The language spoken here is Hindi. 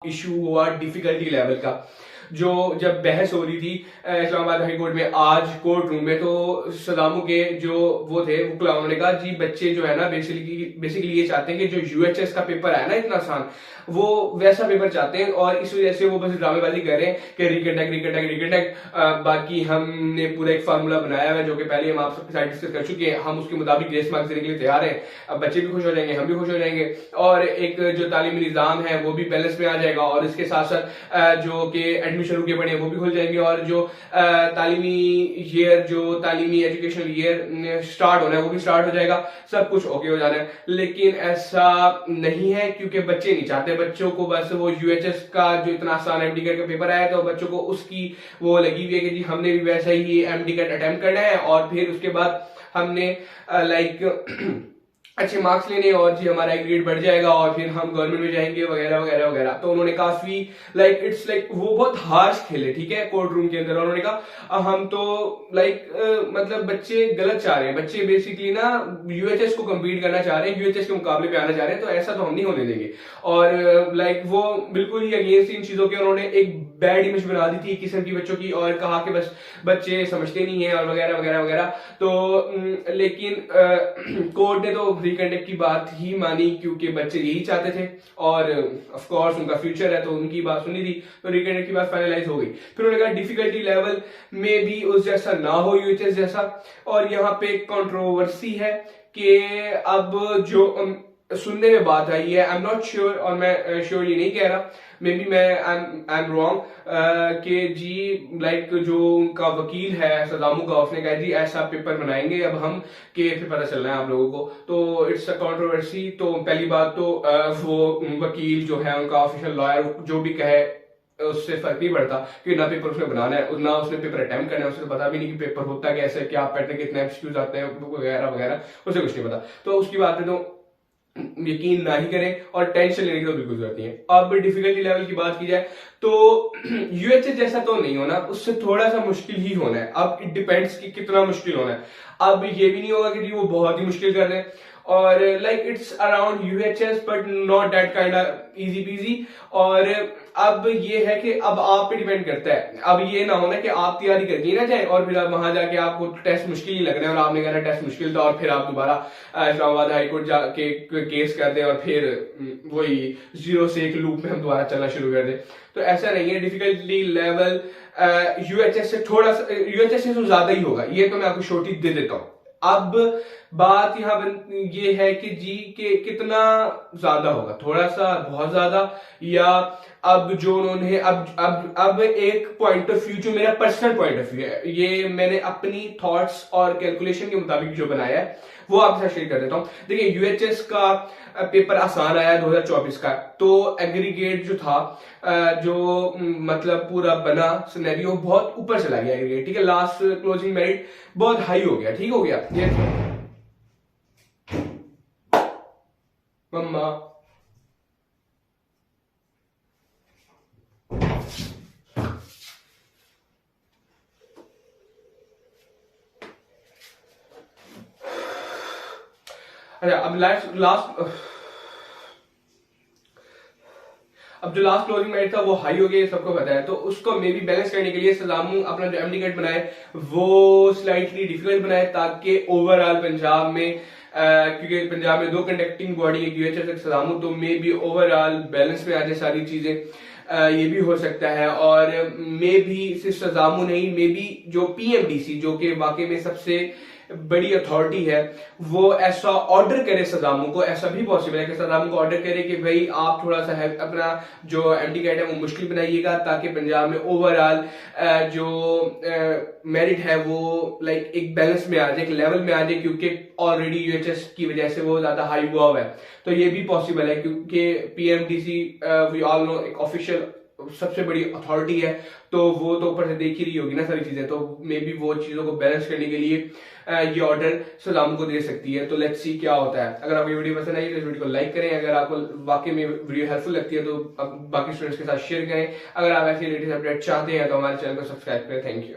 इशू हुआ डिफिकल्टी लेवल का, जो जब बहस हो रही थी इस्लामाबाद हाई कोर्ट में आज कोर्ट रूम में, तो सदामू के जो वो थे वकील, उन्होंने कहा जी बच्चे जो है ना बेसिकली ये चाहते हैं कि जो यूएचएस का पेपर है ना इतना आसान, वो वैसा पेपर चाहते हैं और इस वजह से वो बस ड्रामेबाजी कर रहे हैं कि रिकंडक्ट। बाकी हमने पूरा एक फार्मूला बनाया है जो कि पहले हम आप सबके साथ डिस्कस कर चुके हैं, हम उसके मुताबिक ग्रेस मार्क्स देने के लिए तैयार हैं। अब बच्चे भी खुश हो जाएंगे, हम भी खुश हो जाएंगे और एक जो तालीमी निज़ाम है वो भी बैलेंस में आ जाएगा और इसके साथ साथ जो कि एडमिशन रुके पड़े हैं वो भी खुल जाएंगे और जो तालीमी ईयर, जो तालीमी एजुकेशनल ईयर स्टार्ट होना है वो भी स्टार्ट हो जाएगा, सब कुछ ओके हो जाना है। लेकिन ऐसा नहीं है क्योंकि बच्चे नहीं चाहते, बच्चों को बस वो यूएचएस का जो इतना आसान एमडी कैट का पेपर आया तो बच्चों को उसकी वो लगी हुई है कि जी हमने भी वैसा ही एमडी कैट अटेम्प्ट करना है और फिर उसके बाद हमने अच्छे मार्क्स लेने और जी हमारा ग्रेड बढ़ जाएगा और फिर हम गवर्नमेंट में जाएंगे वगैरह वगैरह वगैरह। तो उन्होंने काफी इट्स वो बहुत हार्श खेले, ठीक है, कोर्ट रूम के अंदर। उन्होंने कहा हम तो मतलब बच्चे गलत चाह रहे हैं, बच्चे बेसिकली ना यूएचएस को कम्पीट करना चाह रहे हैं, यूएचएस के मुकाबले पे आना चाह रहे हैं, तो ऐसा तो हम नहीं होने देंगे। और वो बिल्कुल ही अगेंस्ट इन चीजों के उन्होंने एक बैड इमेज बना दी थी किस्म की बच्चों की और कहा कि बस बच्चे समझते नहीं है और वगैरह वगैरह वगैरह। तो लेकिन कोर्ट ने तो रिकंडक्ट की बात ही मानी क्योंकि बच्चे यही चाहते थे और ऑफ कोर्स उनका फ्यूचर है तो उनकी बात सुनी थी, तो रिकंडक्ट की बात फाइनलाइज हो गई। फिर उन्होंने कहा डिफिकल्टी लेवल में भी उस जैसा ना हो यूएचएस जैसा। और यहाँ पे कंट्रोवर्सी है कि अब जो सुनने में बात आई है, आई एम नॉट श्योर और मैं श्योर ये नहीं कह रहा, मे बी मैं आई एम रॉन्ग, कि जी जो उनका वकील है सदामू का, उसने कहा जी ऐसा पेपर बनाएंगे अब हम कि फिर पता चलना है आप लोगों को। तो इट्स अ कंट्रोवर्सी। तो पहली बात तो वो वकील जो है उनका ऑफिशियल लॉयर जो भी कहे उससे फर्क नहीं पड़ता कि ना पेपर उसने बनाना है ना उसने पेपर अटेम्प्ट करना है, उसे तो पता भी नहीं कि पेपर होता कैसे, क्या पैटर्न, कितने एमसीक्यूज आते हैं वगैरह वगैरह, उसे कुछ नहीं पता। तो उसकी बात है तो यकीन ना ही करें और टेंशन लेने की तो बिल्कुल जरूरत नहीं है। अब डिफिकल्टी लेवल की बात की जाए तो यूएचएस जैसा तो नहीं होना, उससे थोड़ा सा मुश्किल ही होना है। अब इट डिपेंड्स कि कितना मुश्किल होना है। अब ये भी नहीं होगा कि वो बहुत ही मुश्किल कर रहे हैं और it's around UHS but not that kind easy PG. और अब ये है कि अब आप पे डिपेंड करता है। अब ये ना होना कि आप तैयारी करके ना जाए और फिर आप वहां जाके आपको टेस्ट मुश्किल ही लग रहा है और आपने कहना टेस्ट मुश्किल था और फिर आप दोबारा इस्लामाबाद हाई कोर्ट जाके केस कर दें और फिर वही 0 से 1 लूप में हम दोबारा चलना शुरू कर दें। तो ऐसा नहीं है। डिफिकल्टी लेवल यूएचएस से थोड़ा सा, यूएचएस से तो ज्यादा ही होगा, ये तो मैं आपको शॉर्टी दे देता हूँ। अब बात यहाँ ये है कि जी के कितना ज्यादा होगा, थोड़ा सा, बहुत ज्यादा, या अब जो उन्होंने अब एक पॉइंट ऑफ व्यू जो मेरा पर्सनल पॉइंट ऑफ व्यू है, ये मैंने अपनी थॉट्स और कैलकुलेशन के मुताबिक जो बनाया है वो आपके साथ शेयर कर देता हूं। देखिए यूएचएस का पेपर आसान आया 2024 का, तो एग्रीगेट जो था जो मतलब पूरा बना सिनेरियो बहुत ऊपर चला गया एग्रीगेट, ठीक है, लास्ट क्लोजिंग मेरिट बहुत हाई हो गया, ठीक हो गया ये मम्मा। अच्छा अब जो लास्ट क्लोजिंग मेरिट था वो हाई हो गया, सबको पता है। तो उसको मे बी बैलेंस करने के लिए सदामू अपना जो एमडी कैट बनाए वो स्लाइटली डिफिकल्ट बनाए ताकि ओवरऑल पंजाब में क्योंकि पंजाब में 2 कंडक्टिंग बॉडी है, यूएचएस एक सदामू, तो मे बी ओवरऑल बैलेंस में आ जाए सारी चीजें, ये भी हो सकता है। और मे बी सिर्फ सदामू नहीं, मे बी जो पीएमडीसी जो कि वाकई में सबसे बड़ी अथॉरिटी है वो ऐसा ऑर्डर करे सदामू को, ऐसा भी पॉसिबल है कि सदामू को ऑर्डर करे कि भाई आप थोड़ा सा है अपना जो एमडी कैट है वो मुश्किल बनाइएगा ताकि पंजाब में ओवरऑल जो मेरिट है वो एक बैलेंस में आ जाए, एक लेवल में आ जाए, क्योंकि ऑलरेडी यूएचएस की वजह से वो ज्यादा हाई हुआ है। तो ये भी पॉसिबल है क्योंकि पीएमडीसी वी ऑल नो एक ऑफिशियल सबसे बड़ी अथॉरिटी है, तो वो तो ऊपर से देख ही रही होगी ना सारी चीजें, तो मे बी वो चीजों को बैलेंस करने के लिए ये ऑर्डर सदामू को दे सकती है। तो लेट्स सी क्या होता है। अगर आपको वीडियो पसंद आई तो इस वीडियो को लाइक करें, अगर आपको वाकई में वीडियो हेल्पफुल लगती है तो बाकी स्टूडेंट्स के साथ शेयर करें। अगर आप ऐसी लेटेस्ट अपडेट चाहते हैं तो हमारे चैनल को सब्सक्राइब करें। Thank you.